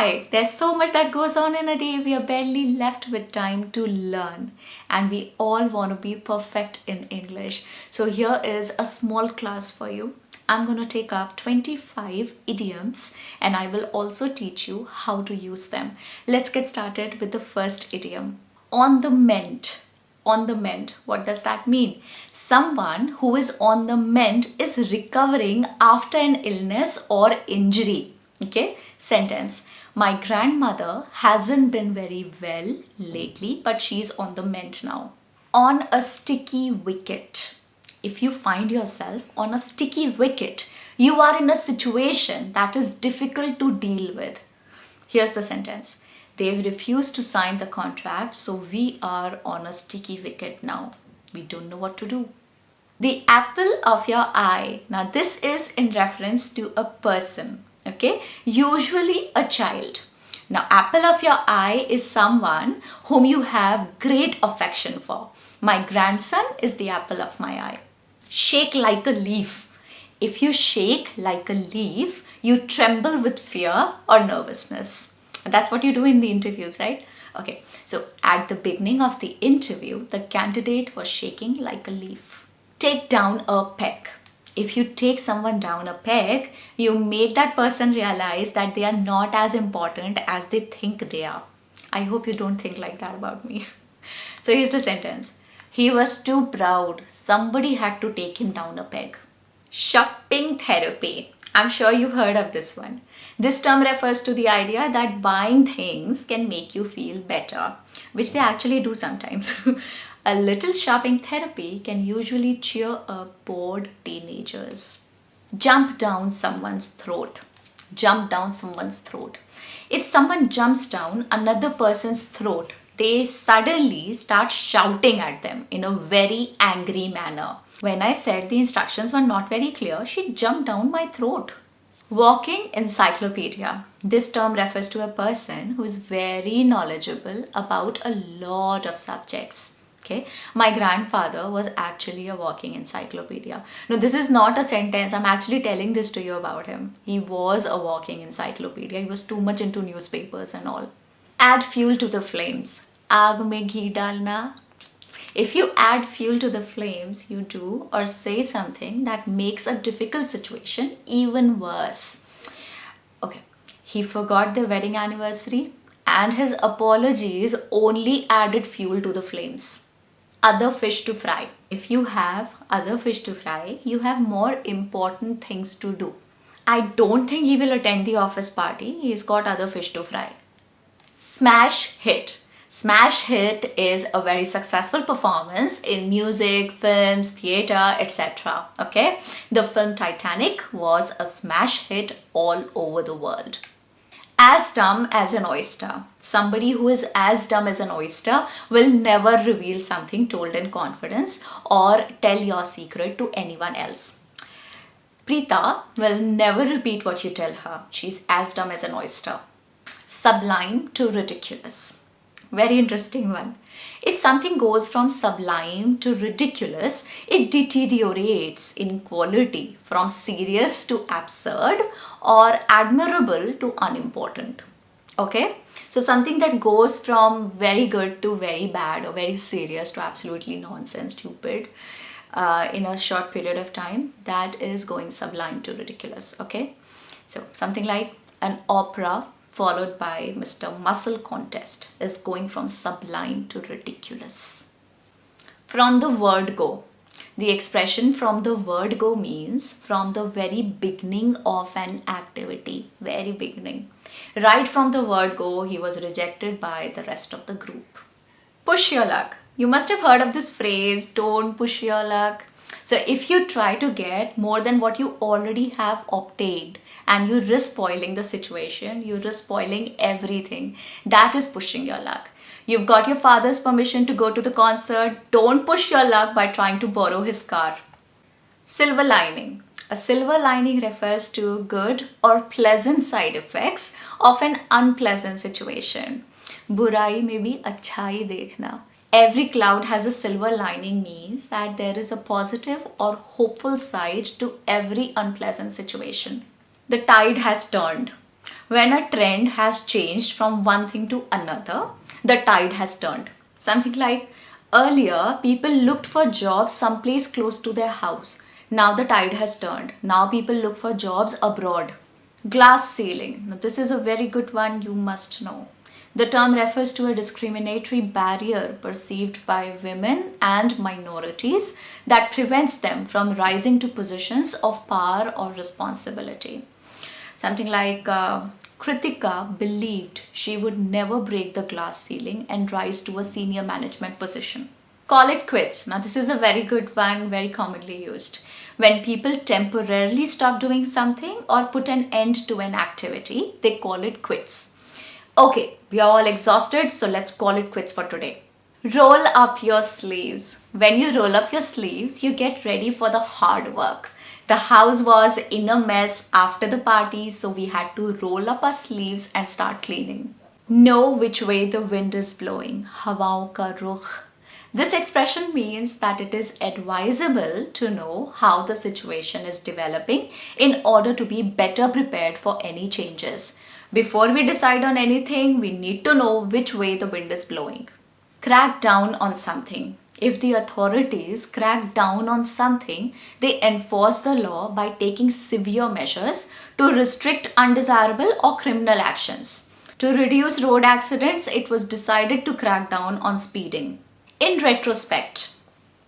Why? There's so much that goes on in a day. We are barely left with time to learn, and we all want to be perfect in English. So here is a small class for you. I'm going to take up 25 idioms and I will also teach you how to use them. Let's get started with the first idiom. On the mend. On the mend. What does that mean? Someone who is on the mend is recovering after an illness or injury. Okay? Sentence. My grandmother hasn't been very well lately, but she's on the mend now. On a sticky wicket. If you find yourself on a sticky wicket, you are in a situation that is difficult to deal with. Here's the sentence. They've refused to sign the contract, so we are on a sticky wicket now. We don't know what to do. The apple of your eye. Now this is in reference to a person, okay? Usually a child. Now apple of your eye is someone whom you have great affection for. My grandson is the apple of my eye. Shake like a leaf. If you shake like a leaf, you tremble with fear or nervousness. That's what you do in the interviews, right? Okay, so at the beginning of the interview, the candidate was shaking like a leaf. Take down a peg. If you take someone down a peg, you make that person realize that they are not as important as they think they are. I hope you don't think like that about me. So here's the sentence. He was too proud. Somebody had to take him down a peg. Shopping therapy. I'm sure you've heard of this one. This term refers to the idea that buying things can make you feel better, which they actually do sometimes. A little shopping therapy can usually cheer up bored teenagers. Jump down someone's throat. Jump down someone's throat. If someone jumps down another person's throat, they suddenly start shouting at them in a very angry manner. When I said the instructions were not very clear, she jumped down my throat. Walking encyclopedia. This term refers to a person who is very knowledgeable about a lot of subjects. Okay, my grandfather was actually a walking encyclopedia. No, this is not a sentence. I'm actually telling this to you about him. He was a walking encyclopedia. He was too much into newspapers and all. Add fuel to the flames. Aag mein ghee dalna. If you add fuel to the flames, you do or say something that makes a difficult situation even worse. Okay, he forgot the wedding anniversary and his apologies only added fuel to the flames. Other fish to fry. If you have other fish to fry, you have more important things to do. I don't think he will attend the office party. He's got other fish to fry. Smash hit. Smash hit is a very successful performance in music, films, theatre, etc. Okay, the film Titanic was a smash hit all over the world. As dumb as an oyster. Somebody who is as dumb as an oyster will never reveal something told in confidence or tell your secret to anyone else. Preeta will never repeat what you tell her. She's as dumb as an oyster. Sublime to ridiculous. Very interesting one. If something goes from sublime to ridiculous, it deteriorates in quality from serious to absurd or admirable to unimportant. Okay? So something that goes from very good to very bad or very serious to absolutely nonsense, stupid in a short period of time, that is going sublime to ridiculous. Okay? So something like an opera followed by Mr. Muscle Contest is going from sublime to ridiculous. From the word go. The expression from the word go means from the very beginning of an activity. Very beginning. Right from the word go, he was rejected by the rest of the group. Push your luck. You must have heard of this phrase, don't push your luck. So if you try to get more than what you already have obtained, and you risk spoiling the situation, you risk spoiling everything. That is pushing your luck. You've got your father's permission to go to the concert. Don't push your luck by trying to borrow his car. Silver lining. A silver lining refers to good or pleasant side effects of an unpleasant situation. Burai mein bhi achhai dekhna. Every cloud has a silver lining means that there is a positive or hopeful side to every unpleasant situation. The tide has turned. When a trend has changed from one thing to another, the tide has turned. Something like earlier, people looked for jobs someplace close to their house. Now the tide has turned. Now people look for jobs abroad. Glass ceiling. Now, this is a very good one you must know. The term refers to a discriminatory barrier perceived by women and minorities that prevents them from rising to positions of power or responsibility. Something like Kritika believed she would never break the glass ceiling and rise to a senior management position. Call it quits. Now, this is a very good one, very commonly used. When people temporarily stop doing something or put an end to an activity, they call it quits. Okay, we are all exhausted, so let's call it quits for today. Roll up your sleeves. When you roll up your sleeves, you get ready for the hard work. The house was in a mess after the party, so we had to roll up our sleeves and start cleaning. Know which way the wind is blowing. Hawaon ka rukh. This expression means that it is advisable to know how the situation is developing in order to be better prepared for any changes. Before we decide on anything, we need to know which way the wind is blowing. Crack down on something. If the authorities crack down on something, they enforce the law by taking severe measures to restrict undesirable or criminal actions. To reduce road accidents, it was decided to crack down on speeding. In retrospect,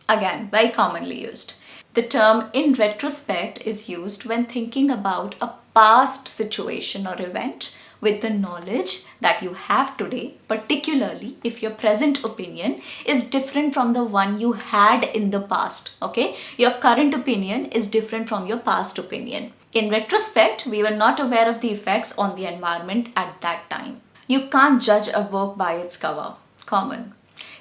again, very commonly used. The term in retrospect is used when thinking about a past situation or event with the knowledge that you have today, particularly if your present opinion is different from the one you had in the past. Okay, your current opinion is different from your past opinion. In retrospect, we were not aware of the effects on the environment at that time. You can't judge a book by its cover. Common.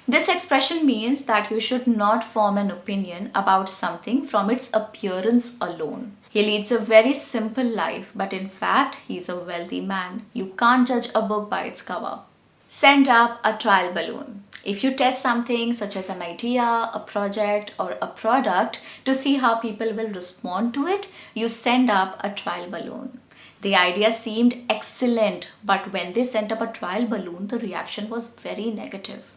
This expression means that you should not form an opinion about something from its appearance alone. He leads a very simple life, but in fact, he's a wealthy man. You can't judge a book by its cover. Send up a trial balloon. If you test something such as an idea, a project, or a product to see how people will respond to it, you send up a trial balloon. The idea seemed excellent, but when they sent up a trial balloon, the reaction was very negative.